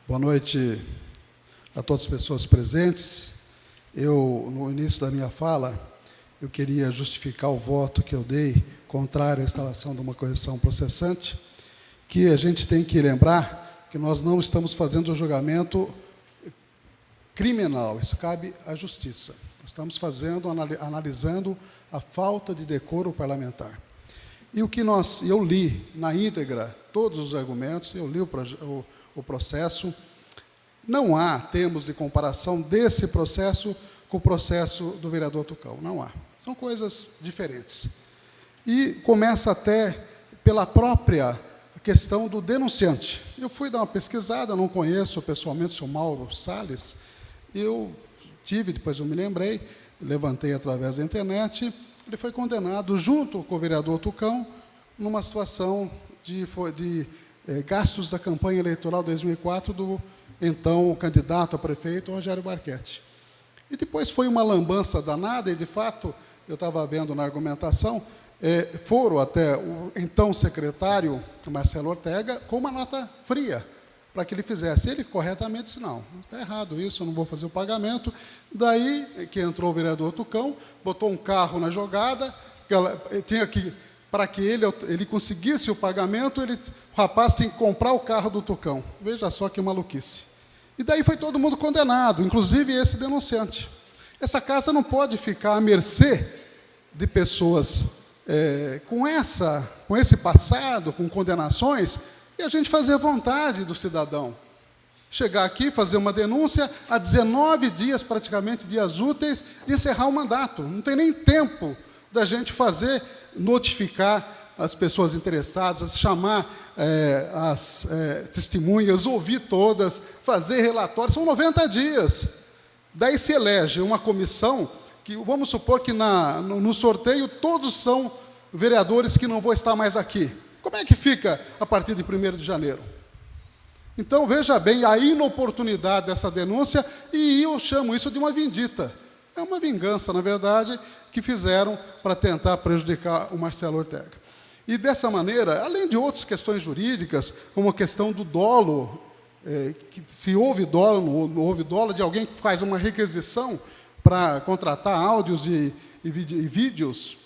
Boa noite a todas as pessoas presentes. No início da minha fala, eu queria justificar o voto que eu dei contrário à instalação de uma correção processante, que a gente tem que lembrar que nós não estamos fazendo o julgamento criminal, isso cabe à Justiça. Estamos analisando a falta de decoro parlamentar. E eu li na íntegra todos os argumentos, eu li o processo. Não há termos de comparação desse processo com o processo do vereador Tucão, não há. São coisas diferentes. E começa até pela própria questão do denunciante. Eu fui dar uma pesquisada, não conheço pessoalmente o senhor Mauro Salles, depois eu me lembrei, levantei através da internet, ele foi condenado junto com o vereador Tucão numa situação de gastos da campanha eleitoral 2004 do então candidato a prefeito, Rogério Barchetti. E depois foi uma lambança danada, e, de fato, eu estava vendo na argumentação, foram até o então secretário, Marcelo Ortega, com uma nota fria, para que ele fizesse. Ele corretamente disse, não, está errado isso, eu não vou fazer o pagamento. Daí que entrou o vereador Tucão, botou um carro na jogada, para que ele conseguisse o pagamento, o rapaz tinha que comprar o carro do Tucão. Veja só que maluquice. E daí foi todo mundo condenado, inclusive esse denunciante. Essa casa não pode ficar à mercê de pessoas com esse passado, com condenações, e a gente fazer a vontade do cidadão. Chegar aqui, fazer uma denúncia, há 19 dias, praticamente, dias úteis, de encerrar o mandato. Não tem nem tempo da gente notificar as pessoas interessadas, chamar as testemunhas, ouvir todas, fazer relatórios. São 90 dias. Daí se elege uma comissão, que vamos supor que no sorteio todos são vereadores que não vão estar mais aqui. Como é que fica a partir de 1º de janeiro? Então, veja bem a inoportunidade dessa denúncia, e eu chamo isso de uma vindita. É uma vingança, na verdade, que fizeram para tentar prejudicar o Marcelo Ortega. E, dessa maneira, além de outras questões jurídicas, como a questão do dolo, que se houve dolo, não houve dolo, de alguém que faz uma requisição para contratar áudios e vídeos,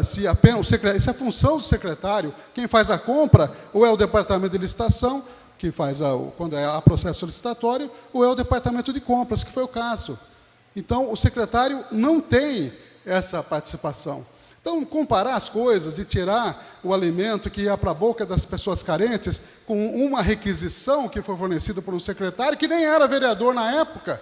se é a função do secretário, quem faz a compra, ou é o departamento de licitação, que faz quando é processo licitatório, ou é o departamento de compras, que foi o caso. Então, o secretário não tem essa participação. Então, comparar as coisas e tirar o alimento que ia para a boca das pessoas carentes com uma requisição que foi fornecida por um secretário que nem era vereador na época,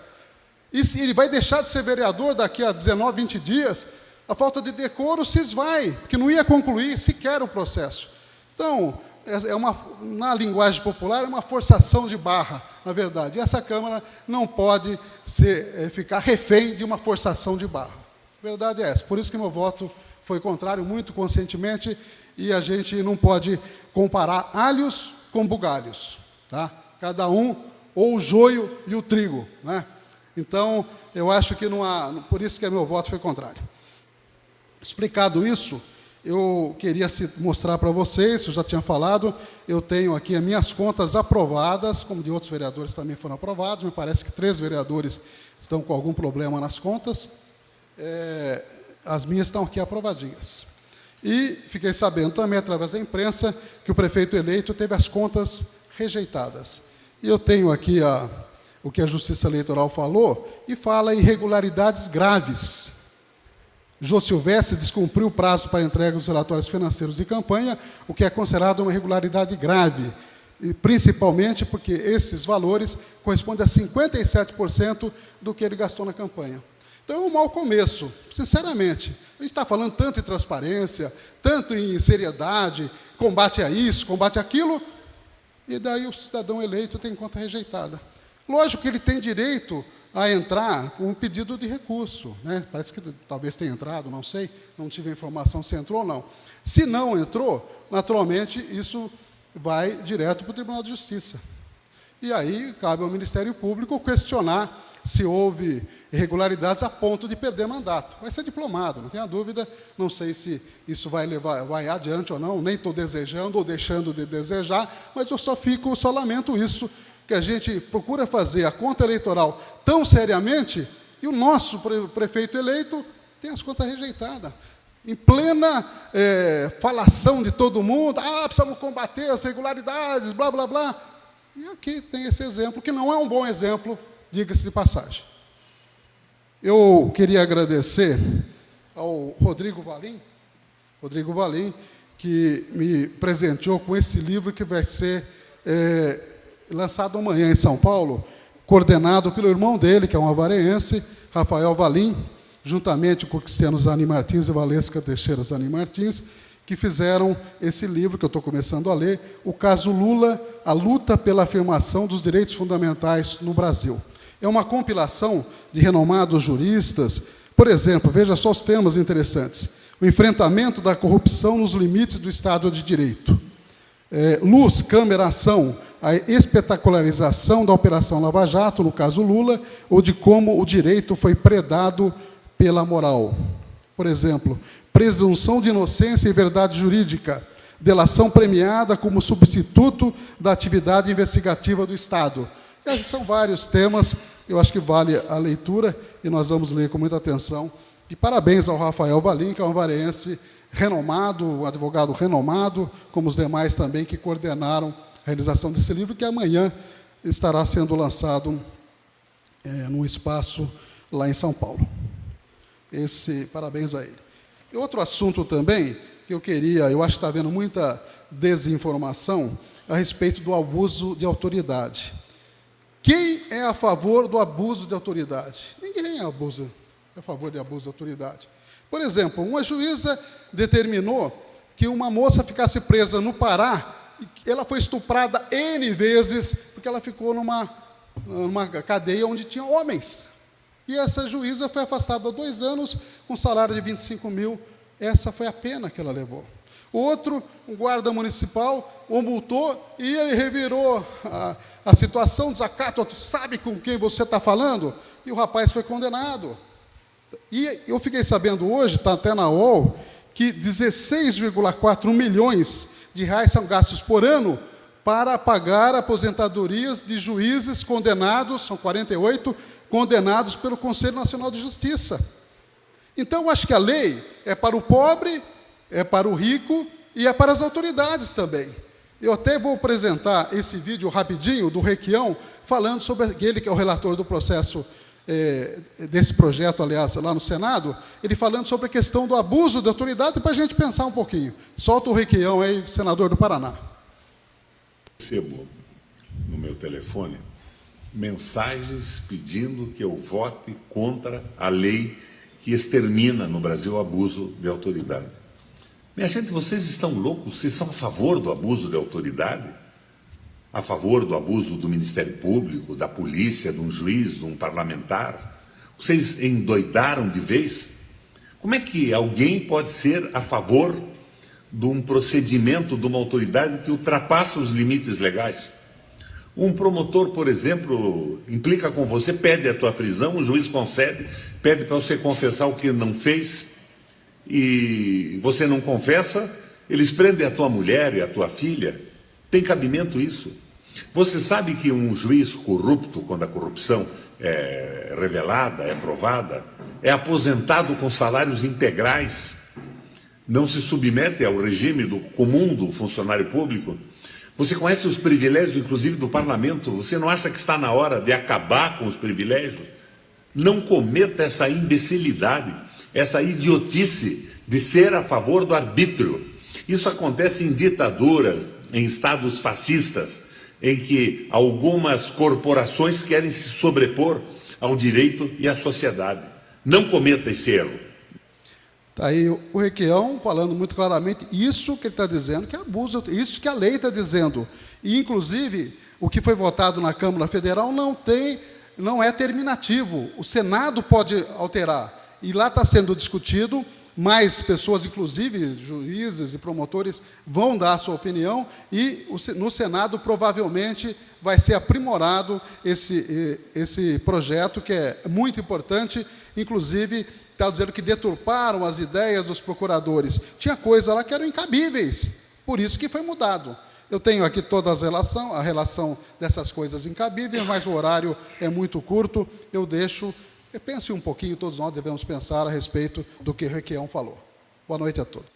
e se ele vai deixar de ser vereador daqui a 19, 20 dias, a falta de decoro se esvai, porque não ia concluir sequer o processo. Então, na linguagem popular, é uma forçação de barra, na verdade. E essa Câmara não pode ficar refém de uma forçação de barra. A verdade é essa. Por isso que meu voto foi contrário, muito conscientemente, e a gente não pode comparar alhos com bugalhos. Tá? Cada um, ou o joio e o trigo. Né? Então, eu acho que não há... Por isso que meu voto foi contrário. Explicado isso, eu queria mostrar para vocês, eu já tinha falado, eu tenho aqui as minhas contas aprovadas, como de outros vereadores também foram aprovados, me parece que 3 vereadores estão com algum problema nas contas, as minhas estão aqui aprovadinhas. E fiquei sabendo também, através da imprensa, que o prefeito eleito teve as contas rejeitadas. E eu tenho aqui o que a Justiça Eleitoral falou, e fala em irregularidades graves. Jô Silvestre descumpriu o prazo para entrega dos relatórios financeiros de campanha, o que é considerado uma irregularidade grave, e principalmente porque esses valores correspondem a 57% do que ele gastou na campanha. Então, é um mau começo, sinceramente. A gente está falando tanto em transparência, tanto em seriedade, combate a isso, combate aquilo, e daí o cidadão eleito tem conta rejeitada. Lógico que ele tem direito a entrar com um pedido de recurso. Né? Parece que talvez tenha entrado, não sei, não tive a informação se entrou ou não. Se não entrou, naturalmente, isso vai direto para o Tribunal de Justiça. E aí cabe ao Ministério Público questionar se houve irregularidades a ponto de perder mandato. Vai ser diplomado, não tenha dúvida, não sei se isso vai adiante ou não, nem estou desejando ou deixando de desejar, mas eu só lamento isso, que a gente procura fazer a conta eleitoral tão seriamente, e o nosso prefeito eleito tem as contas rejeitadas. Em plena falação de todo mundo, precisamos combater as irregularidades, blá, blá, blá. E aqui tem esse exemplo, que não é um bom exemplo, diga-se de passagem. Eu queria agradecer ao Rodrigo Valim, que me presenteou com esse livro que vai ser lançado amanhã em São Paulo, coordenado pelo irmão dele, que é um avareense, Rafael Valim, juntamente com Cristiano Zanin Martins e Valesca Teixeira Zanin Martins, que fizeram esse livro, que eu estou começando a ler, O Caso Lula, a luta pela afirmação dos direitos fundamentais no Brasil. É uma compilação de renomados juristas. Por exemplo, veja só os temas interessantes. O enfrentamento da corrupção nos limites do Estado de Direito. Luz, câmera, ação, a espetacularização da Operação Lava Jato, no caso Lula, ou de como o direito foi predado pela moral. Por exemplo, presunção de inocência e verdade jurídica, delação premiada como substituto da atividade investigativa do Estado. Esses são vários temas, eu acho que vale a leitura, e nós vamos ler com muita atenção. E parabéns ao Rafael Valim, que é um avareense renomado, um advogado renomado, como os demais também, que coordenaram a realização desse livro, que amanhã estará sendo lançado num espaço lá em São Paulo. Parabéns a ele. E outro assunto também, que eu acho que está havendo muita desinformação a respeito do abuso de autoridade. Quem é a favor do abuso de autoridade? Ninguém é a favor de abuso de autoridade. Por exemplo, uma juíza determinou que uma moça ficasse presa no Pará, e ela foi estuprada N vezes, porque ela ficou numa cadeia onde tinha homens. E essa juíza foi afastada há 2 anos, com salário de 25 mil. Essa foi a pena que ela levou. Outro, um guarda municipal, o multou e ele revirou a situação, desacato, sabe com quem você está falando? E o rapaz foi condenado. E eu fiquei sabendo hoje, está até na UOL, que 16,4 milhões de reais são gastos por ano para pagar aposentadorias de juízes condenados, são 48, condenados pelo Conselho Nacional de Justiça. Então, eu acho que a lei é para o pobre, é para o rico e é para as autoridades também. Eu até vou apresentar esse vídeo rapidinho do Requião, falando sobre ele, que é o relator do processo desse projeto, aliás, lá no Senado, ele falando sobre a questão do abuso de autoridade, para a gente pensar um pouquinho. Solta o Requião aí, senador do Paraná. Recebo no meu telefone mensagens pedindo que eu vote contra a lei que extermina no Brasil o abuso de autoridade. Minha gente, vocês estão loucos? Vocês são a favor do abuso de autoridade? A favor do abuso do Ministério Público, da polícia, de um juiz, de um parlamentar? Vocês endoidaram de vez? Como é que alguém pode ser a favor de um procedimento de uma autoridade que ultrapassa os limites legais? Um promotor, por exemplo, implica com você, pede a tua prisão, o juiz concede, pede para você confessar o que não fez, e você não confessa, eles prendem a tua mulher e a tua filha. Tem cabimento isso? Você sabe que um juiz corrupto, quando a corrupção é revelada, é provada, é aposentado com salários integrais, não se submete ao regime comum do funcionário público? Você conhece os privilégios, inclusive, do parlamento? Você não acha que está na hora de acabar com os privilégios? Não cometa essa imbecilidade, essa idiotice de ser a favor do arbítrio. Isso acontece em ditaduras, em estados fascistas, em que algumas corporações querem se sobrepor ao direito e à sociedade. Não cometa esse erro. Está aí o Requião falando muito claramente isso que ele está dizendo, que é abuso, isso que a lei está dizendo. E, inclusive, o que foi votado na Câmara Federal não é terminativo. O Senado pode alterar. E lá está sendo discutido, mais pessoas, inclusive juízes e promotores, vão dar a sua opinião, e no Senado provavelmente vai ser aprimorado esse projeto, que é muito importante. Inclusive, está dizendo que deturparam as ideias dos procuradores. Tinha coisa lá que eram incabíveis, por isso que foi mudado. Eu tenho aqui toda a relação dessas coisas incabíveis, mas o horário é muito curto. Eu deixo, pense um pouquinho, todos nós devemos pensar a respeito do que Requião falou. Boa noite a todos.